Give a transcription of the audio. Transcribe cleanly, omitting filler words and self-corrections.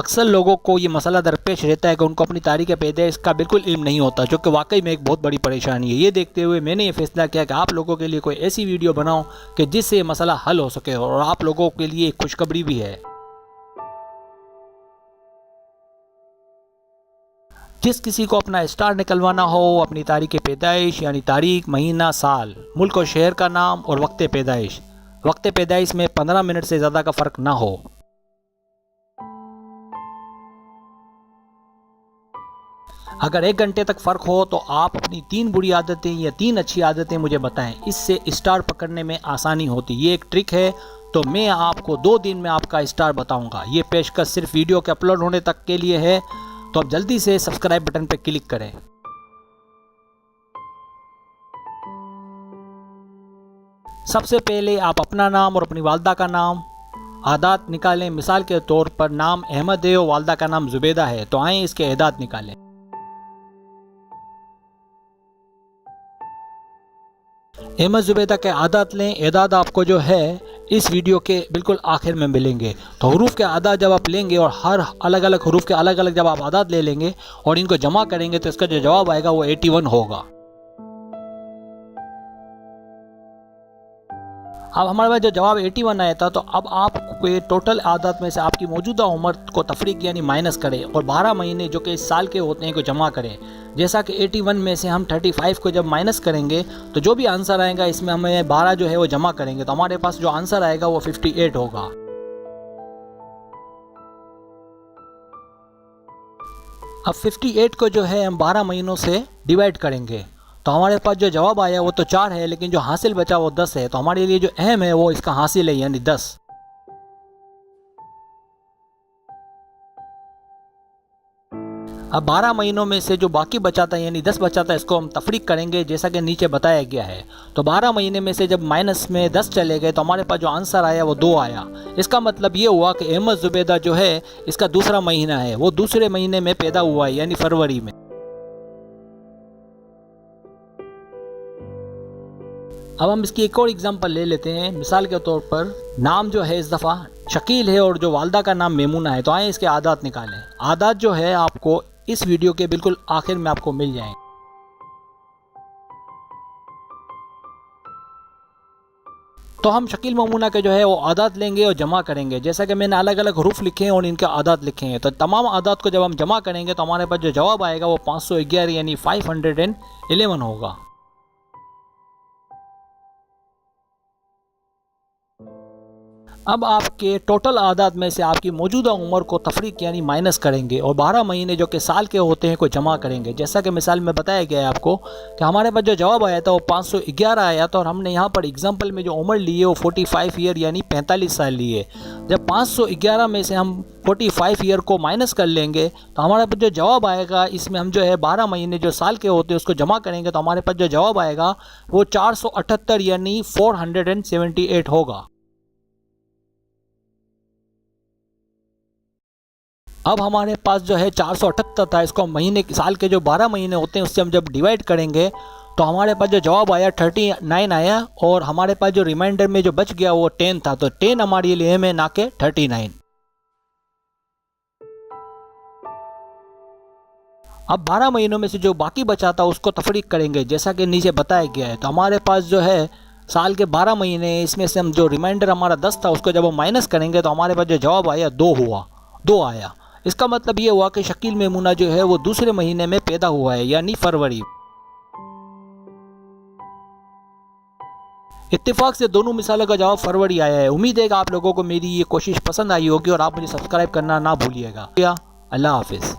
अक्सर लोगों को ये मसला दरपेश रहता है कि उनको अपनी तारीख़ पैदाइश का बिल्कुल इल्म नहीं होता, जो कि वाकई में एक बहुत बड़ी परेशानी है। ये देखते हुए मैंने ये फैसला किया कि आप लोगों के लिए कोई ऐसी वीडियो बनाऊं कि जिससे ये मसला हल हो सके, और आप लोगों के लिए एक खुशखबरी भी है। जिस किसी को अपना स्टार निकलवाना हो, अपनी तारीख़ पैदाइश यानी तारीख, महीना, साल, मुल्क और शहर का नाम और वक्त पैदाइश में 15 मिनट से ज़्यादा का फ़र्क ना हो। अगर 1 घंटे तक फ़र्क हो तो आप अपनी 3 बुरी आदतें या 3 अच्छी आदतें मुझे बताएं, इससे स्टार पकड़ने में आसानी होती। ये एक ट्रिक है, तो मैं आपको 2 दिन में आपका स्टार बताऊंगा। ये पेशकश सिर्फ वीडियो के अपलोड होने तक के लिए है, तो अब जल्दी से सब्सक्राइब बटन पर क्लिक करें। सबसे पहले आप अपना नाम और अपनी वालदा का नाम आदात निकालें। मिसाल के तौर पर नाम अहमद है और वालदा का नाम जुबैदा है, तो आएँ इसके आदात निकालें। अहमद जुबैदा के आदात लें। एदाद आपको जो है इस वीडियो के बिल्कुल आखिर में मिलेंगे। तो हरूफ के आदात जब आप लेंगे और हर अलग अलग हरूफ के अलग अलग जब आप आदात ले लेंगे और इनको जमा करेंगे, तो इसका जो जवाब आएगा वो 81 होगा। अब हमारे पास जो जवाब 81 आया था, तो अब आप टोटल आदत में से आपकी मौजूदा उम्र को तफरीक यानी माइनस करें और 12 महीने जो कि इस साल के होते हैं को जमा करें। जैसा कि 81 में से हम 35 को जब माइनस करेंगे तो जो भी आंसर आएगा इसमें हमें 12 जो है वो जमा करेंगे, तो हमारे पास जो आंसर आएगा वो 58 होगा। अब 58 को जो है हम 12 महीनों से डिवाइड करेंगे, तो हमारे पास जो जवाब आया वो तो 4 है, लेकिन जो हासिल बचा वो 10 है। तो हमारे लिए जो अहम है वो इसका हासिल है, यानी 10। अब 12 महीनों में से जो बाकी बचा था यानी 10 बचा था, इसको हम तफरीक करेंगे जैसा कि नीचे बताया गया है। तो 12 महीने में से जब माइनस में 10 चले गए, तो हमारे पास जो आंसर आया वो 2 आया। इसका मतलब ये हुआ कि अहमद जुबैदा जो है इसका दूसरा महीना है, वो दूसरे महीने में पैदा हुआ है, यानी फरवरी में। अब हम इसकी एक और एग्जांपल ले लेते हैं। मिसाल के तौर पर नाम जो है इस दफ़ा शकील है और जो वालदा का नाम मेमुना है, तो आए इसके आदात निकालें। आदात जो है आपको इस वीडियो के बिल्कुल आखिर में आपको मिल जाएंगे। तो हम शकील मेमुना के जो है वो आदात लेंगे और जमा करेंगे, जैसा कि मैंने अलग अलग हरूफ लिखे हैं और इनके आदात लिखे हैं। तो तमाम आदात को जब हम जमा करेंगे तो हमारे पास जो जवाब आएगा वो 511 यानी 511 होगा। अब आपके टोटल आदात में से आपकी मौजूदा उम्र को तफरीक यानी माइनस करेंगे और 12 महीने जो कि साल के होते हैं को जमा करेंगे। जैसा कि मिसाल में बताया गया है आपको कि हमारे पास जो जवाब आया था वो 511 आया था, और हमने यहाँ पर एग्जांपल में जो उम्र ली है वो 45 ईयर यानी 45 साल ली है। जब 511 में से हम 45 ईयर को माइनस कर लेंगे तो हमारे पास जो जवाब आएगा इसमें हम जो है 12 महीने जो साल के होते हैं उसको जमा करेंगे, तो हमारे पास जो जवाब आएगा वो 478 यानी 478 होगा। अब हमारे पास जो है 478 था, इसको महीने साल के जो 12 महीने होते हैं उससे हम जब डिवाइड करेंगे तो हमारे पास जो जवाब आया 39 आया, और हमारे पास जो रिमाइंडर में जो बच गया वो 10 था। तो 10 हमारे लिए है ना कि 39। अब 12 महीनों में से जो बाकी बचा था उसको तफरीक करेंगे जैसा कि नीचे बताया गया है। तो हमारे पास जो है साल के 12 महीने, इसमें से हम जो रिमाइंडर हमारा 10 था उसको जब हम माइनस करेंगे तो हमारे पास जो जवाब आया 2 आया। इसका मतलब ये हुआ कि शकील मेमुना जो है वो दूसरे महीने में पैदा हुआ है, यानी फरवरी। इत्तेफाक से दोनों मिसालों का जवाब फरवरी आया है। उम्मीद है कि आप लोगों को मेरी ये कोशिश पसंद आई होगी और आप मुझे सब्सक्राइब करना ना भूलिएगा। अल्लाह हाफिज़।